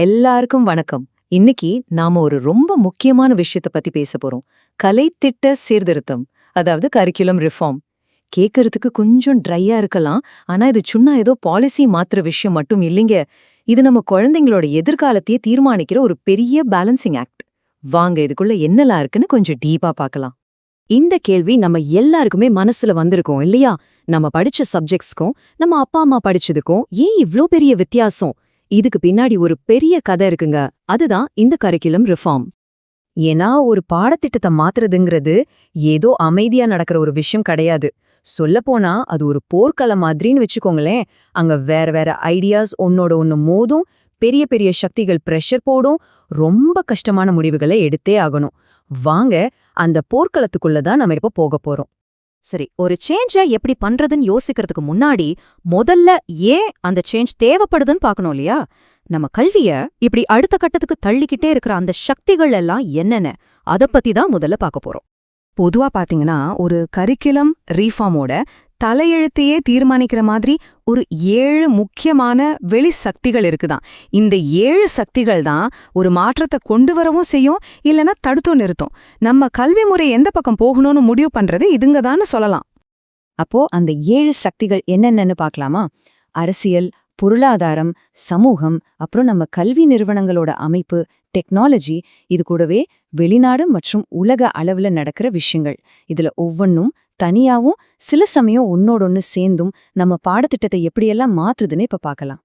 எல்லாருக்கும் வணக்கம். இன்னைக்கு நாம ஒரு ரொம்ப முக்கியமான விஷயத்த பத்தி பேச போறோம். கலைத்திட்ட சீர்திருத்தம், அதாவது கரிக்குலம் ரிஃபார்ம். கேட்கறதுக்கு கொஞ்சம் ட்ரையா இருக்கலாம். ஆனா இது சும்மா ஏதோ பாலிசி மாத்துற விஷயம் மட்டும் இல்லைங்க. இது நம்ம குழந்தைங்களோட எதிர்காலத்தையே தீர்மானிக்கிற ஒரு பெரிய பேலன்சிங் ஆக்ட். வாங்க இதுக்குள்ள என்னலாம் இருக்குன்னு கொஞ்சம் டீப்பா பார்க்கலாம். இந்த கேள்வி நம்ம எல்லாருக்குமே மனசுல வந்திருக்கோம் இல்லையா? நம்ம படிச்ச சப்ஜெக்ட்ஸ்க்கும் நம்ம அப்பா அம்மா படிச்சதுக்கும் ஏன் இவ்ளோ பெரிய வித்தியாசம்? இதுக்கு பின்னாடி ஒரு பெரிய கதை இருக்குங்க. அதுதான் இந்த கரிக்குலம் ரிஃபார்ம். ஏன்னா ஒரு பாடத்திட்டத்தை மாத்துறதுங்கிறது ஏதோ அமைதியா நடக்கிற ஒரு விஷயம் கிடையாது. சொல்லப்போனா அது ஒரு போர்க்களம் மாதிரின்னு வச்சுக்கோங்களேன். அங்க வேற வேற ஐடியாஸ் ஒன்னோட ஒன்னு மோதும், பெரிய பெரிய சக்திகள் பிரஷர் போடும், ரொம்ப கஷ்டமான முடிவுகளை எடுத்தே ஆகணும். வாங்க அந்த போர்க்களத்துக்குள்ள தான் நம்ம இப்ப போக போறோம். சரி, ஒரு சேஞ்ச எப்படி பண்றதுன்னு யோசிக்கிறதுக்கு முன்னாடி முதல்ல ஏன் அந்த சேஞ்ச் தேவைப்படுதுன்னு பார்க்கணும் இல்லையா? நம்ம கல்விய இப்படி அடுத்த கட்டத்துக்கு தள்ளிக்கிட்டே இருக்கிற அந்த சக்திகள் எல்லாம் என்னென்ன, அத பத்தி தான் முதல்ல பார்க்க போறோம். பொதுவா பாத்தீங்கன்னா ஒரு கரிக்குலம் ரீஃபார்மோட தலையெழுத்தையே தீர்மானிக்கிற மாதிரி ஒரு 7 முக்கியமான வெளி சக்திகள் இருக்குதான். இந்த 7 சக்திகள் தான் ஒரு மாற்றத்தை கொண்டு வரவும் செய்யும், இல்லைன்னா தடுத்தும் நிறுத்தும். நம்ம கல்வி முறை எந்த பக்கம் போகணும்னு முடிவு பண்றது இதுங்கதான்னு சொல்லலாம். அப்போ அந்த 7 சக்திகள் என்னென்னன்னு பார்க்கலாமா? அரசியல், பொருளாதாரம், சமூகம், அப்புறம் நம்ம கல்வி நிறுவனங்களோட அமைப்பு, டெக்னாலஜி, இது கூடவே வெளிநாடு மற்றும் உலக அளவுல நடக்கிற விஷயங்கள். இதுல ஒவ்வொன்னும் தனியாவும் சில சமயம் ஒன்னோடொன்னு சேர்ந்தும் நம்ம பாடத்திட்டத்தை எப்படியெல்லாம் மாத்துதுன்னு இப்ப பார்க்கலாம்.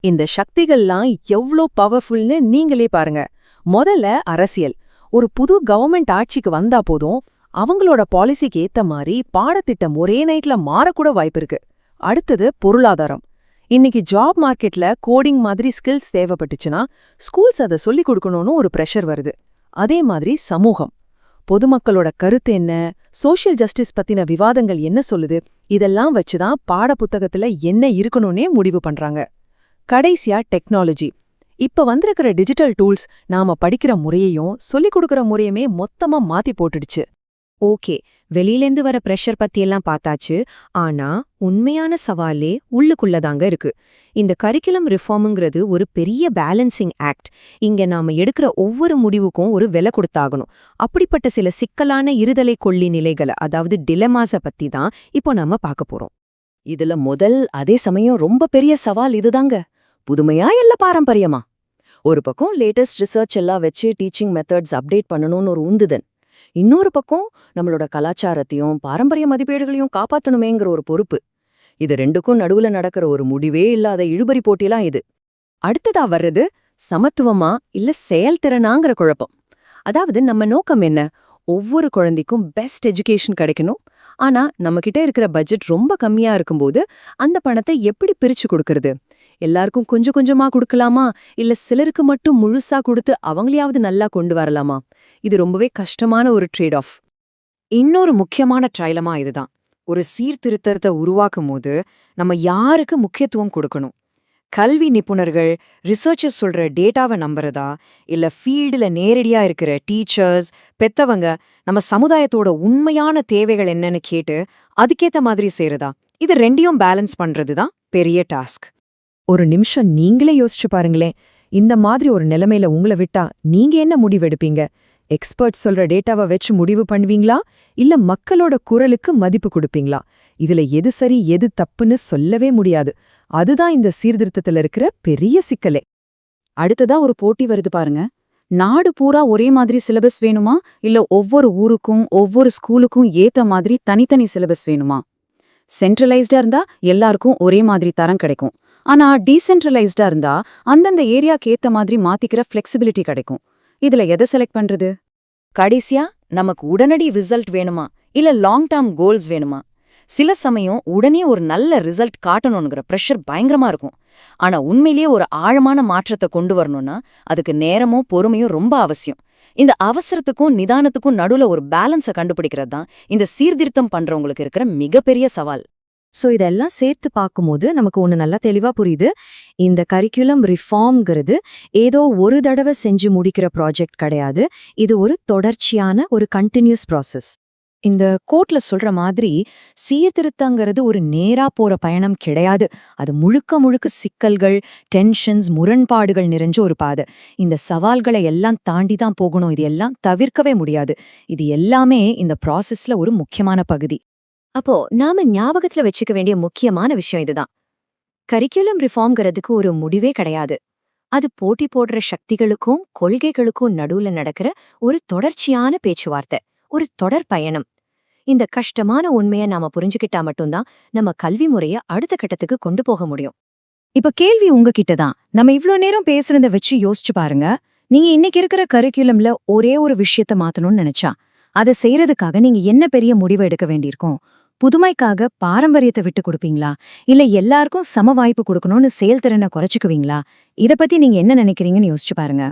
இந்த சக்திகள்லாம் எவ்ளோ பவர்ஃபுல்னு நீங்களே பாருங்க. முதல்ல அரசியல். ஒரு புது கவர்மெண்ட் ஆட்சிக்கு வந்தா போதும் அவங்களோட பாலிசிக்கு ஏத்த மாதிரி பாடத்திட்டம் ஒரே நைட்ல மாறக்கூட வாய்ப்பு இருக்கு. அடுத்தது பொருளாதாரம். இன்னைக்கு ஜாப் மார்க்கெட்ல கோடிங் மாதிரி ஸ்கில்ஸ் தேவைப்பட்டுச்சுன்னா ஸ்கூல்ஸ் அதை சொல்லிக் கொடுக்கணும்னு ஒரு பிரஷர் வருது. அதே மாதிரி சமூகம். பொதுமக்களோட கருத்து என்ன, சோஷியல் ஜஸ்டிஸ் பத்தின விவாதங்கள் என்ன சொல்லுது, இதெல்லாம் வச்சுதான் பாட புத்தகத்துல என்ன இருக்கணும்னே முடிவு பண்றாங்க. கடைசியா டெக்னாலஜி. இப்ப வந்திருக்கிற டிஜிட்டல் டூல்ஸ் நாம படிக்கிற முறையையும் சொல்லிக் கொடுக்கற முறையுமே மொத்தமா மாத்தி போட்டுடுச்சு. ஓகே, வெளியிலேந்து வர பிரஷர் பத்தியெல்லாம் பார்த்தாச்சு. ஆனா உண்மையான சவாலே உள்ளுக்குள்ளதாங்க இருக்கு. இந்த கரிக்குலம் ரிஃபார்முங்கிறது ஒரு பெரிய பேலன்சிங் ஆக்ட். இங்க நாம எடுக்கிற ஒவ்வொரு முடிவுக்கும் ஒரு விலை கொடுத்தாகணும். அப்படிப்பட்ட சில சிக்கலான இருதலை கொள்ளி நிலைகளை, அதாவது டிலமாஸ பத்தி தான் இப்போ நாம பார்க்க போறோம். இதுல முதல் அதே சமயம் ரொம்ப பெரிய சவால் இதுதாங்க. புதுமையா இல்ல பாரம்பரியமா? ஒரு பக்கம் லேட்டஸ்ட் ரிசர்ச் எல்லாம் வச்சு டீச்சிங் மெத்தட்ஸ் அப்டேட் பண்ணணும்னு ஒரு உந்துதன். இன்னொரு பக்கம் நம்மளோட கலாச்சாரத்தையும் பாரம்பரிய மதிப்பீடுகளையும் காப்பாத்தணுமேங்கிற ஒரு பொறுப்பு. இது ரெண்டுக்கும் நடுவுல நடக்கிற ஒரு முடிவே இல்லாத இழுபறி போட்டிலாம் இது. அடுத்ததா வர்றது சமத்துவமா இல்ல செயல்திறனாங்கிற குழப்பம். அதாவது நம்ம நோக்கம் என்ன? ஒவ்வொரு குழந்தைக்கும் பெஸ்ட் எஜுகேஷன் கிடைக்கணும். ஆனா நம்மகிட்ட இருக்கிற பட்ஜெட் ரொம்ப கம்மியா இருக்கும்போது அந்த பணத்தை எப்படி பிரிச்சு கொடுக்கறது? எல்லாருக்கும் கொஞ்சம் கொஞ்சமா கொடுக்கலாமா, இல்ல சிலருக்கு மட்டும் முழுசா கொடுத்து அவங்களையாவது நல்லா கொண்டு வரலாமா? இது ரொம்பவே கஷ்டமான ஒரு ட்ரேட் ஆஃப். இன்னொரு முக்கியமான ட்ரைலமா இதுதான். ஒரு சீர்திருத்தத்தை உருவாக்கும் போது நம்ம யாருக்கு முக்கியத்துவம் கொடுக்கணும்? கல்வி நிபுணர்கள், ரிசர்ச்சர்ஸ் சொல்ற டேட்டாவை நம்புறதா, இல்ல ஃபீல்டுல நேரடியா இருக்கிற டீச்சர்ஸ், பெத்தவங்க, நம்ம சமுதாயத்தோட உண்மையான தேவைகள் என்னன்னு கேட்டு அதுக்கேத்த மாதிரி செய்யறதா? இது ரெண்டையும் பேலன்ஸ் பண்றது தான் பெரிய டாஸ்க். ஒரு நிமிஷம் நீங்களே யோசிச்சு பாருங்களேன். இந்த மாதிரி ஒரு நிலைமையில உங்களை விட்டா நீங்க என்ன முடிவெடுப்பீங்க? எக்ஸ்பர்ட் சொல்ற டேட்டாவை வச்சு முடிவு பண்ணுவீங்களா, இல்ல மக்களோட குரலுக்கு மதிப்பு கொடுப்பீங்களா? இதுல எது சரி எது தப்புன்னு சொல்லவே முடியாது. அதுதான் இந்த சீர்திருத்தத்துல இருக்கிற பெரிய சிக்கலே. அடுத்ததா ஒரு போட்டி வருது பாருங்க. நாடு பூரா ஒரே மாதிரி சிலபஸ் வேணுமா, இல்ல ஒவ்வொரு ஊருக்கும் ஒவ்வொரு ஸ்கூலுக்கும் ஏத்த மாதிரி தனித்தனி சிலபஸ் வேணுமா? சென்ட்ரலைஸ்டா இருந்தா எல்லாருக்கும் ஒரே மாதிரி தரம் கிடைக்கும். ஆனா டீசென்ட்ரலைஸ்டா இருந்தா அந்தந்த ஏரியாக்கு ஏத்த மாதிரி மாத்திக்கிற ஃபிளெக்சிபிலிட்டி கிடைக்கும். இதுல எதை செலக்ட் பண்றது? கடைசியா நமக்கு உடனடி ரிசல்ட் வேணுமா, இல்ல லாங் டேர்ம் கோல்ஸ் வேணுமா? சில சமயம் உடனே ஒரு நல்ல ரிசல்ட் காட்டணுங்கிற ப்ரெஷர் பயங்கரமா இருக்கும். ஆனா உண்மையிலேயே ஒரு ஆழமான மாற்றத்தை கொண்டு வரணும்னா அதுக்கு நேரமும் பொறுமையும் ரொம்ப அவசியம். இந்த அவசரத்துக்கும் நிதானத்துக்கும் நடுவுல ஒரு பேலன்ஸை கண்டுபிடிக்கிறது தான் இந்த சீர்திருத்தம் பண்றவங்களுக்கு இருக்கிற மிகப்பெரிய சவால். சோ இதெல்லாம் சேர்த்து பார்க்கும்போது நமக்கு ஒண்ணு நல்லா தெளிவா புரியுது. இந்த கரிக்குலம் ரிஃபார்ம்ங்கிறது ஏதோ ஒரு தடவை செஞ்சு முடிக்கிற ப்ராஜெக்ட் கிடையாது. இது ஒரு தொடர்ச்சியான ஒரு கண்டினியூஸ் ப்ராசஸ். இந்த கோட்ல சொல்ற மாதிரி சீர்திருத்தங்கிறது ஒரு நேரா போற பயணம் கிடையாது. அது முழுக்க முழுக்க சிக்கல்கள், டென்ஷன்ஸ், முரண்பாடுகள் நிறைஞ்ச ஒரு பாதை. இந்த சவால்களை எல்லாம் தாண்டி தான் போகணும். இது எல்லாம் தவிர்க்கவே முடியாது. இது எல்லாமே இந்த ப்ராசஸ்ல ஒரு முக்கியமான பகுதி. அப்போ நாம ஞாபகத்துல வச்சுக்க வேண்டிய முக்கியமான விஷயம் இதுதான். கரிக்குலம் ரிஃபார்ம்ங்கிறதுக்கு ஒரு முடிவே கிடையாது. அது போட்டி போடுற சக்திகளுக்கும் கொள்கைகளுக்கும் நடுவுல நடக்கிற ஒரு தொடர்ச்சியான பேச்சுவார்த்தை, ஒரு தொடர் பயணம். இந்த கஷ்டமான உண்மையை நாம புரிஞ்சுக்கிட்டா மட்டும்தான் நம்ம கல்வி முறைய அடுத்த கட்டத்துக்கு கொண்டு போக முடியும். இப்ப கேள்வி உங்ககிட்ட தான். நம்ம இவ்ளோ நேரம் பேசுறத வச்சு யோசிச்சு பாருங்க. நீங்க இன்னைக்கு இருக்கிற கரிக்குலம்ல ஒரே ஒரு விஷயத்த மாத்தணும்னு நினைச்சா, அதை செய்யறதுக்காக நீங்க என்ன பெரிய முடிவு எடுக்க வேண்டியிருக்கும்? புதுமைக்காக பாரம்பரியத்தை விட்டு கொடுப்பீங்களா? இல்ல எல்லாருக்கும் சம வாய்ப்பு கொடுக்கணும்னு செயல்திறனை குறைச்சுக்குவீங்களா? இத பத்தி நீங்க என்ன நினைக்கிறீங்கன்னு யோசிச்சு பாருங்க.